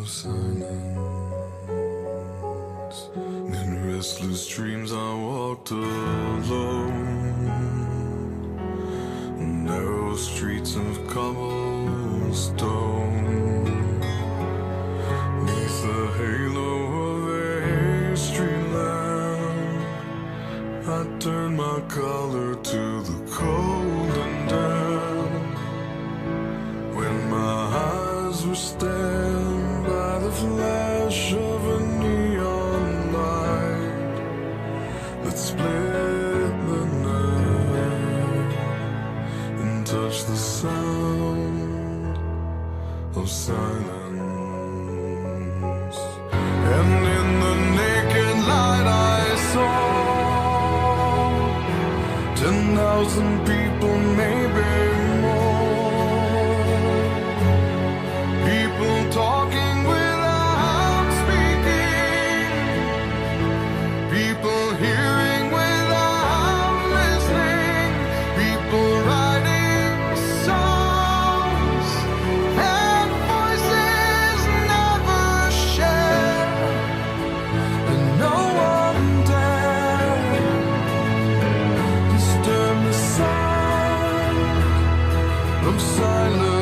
of silence. In restless dreams I walked alone, narrow streets of cobblestone. Neath the halo of a street lamp, I turned my collar to the cold and damp. When my eyes were stabbed by the flash of a neon light that split the night and touched the sound of silence. And in the naked light I saw 10,000 people, maybe more. People talking without speaking, people hearing without listening, people writing songs and voices never shared, and no one dared disturb the sound of silence.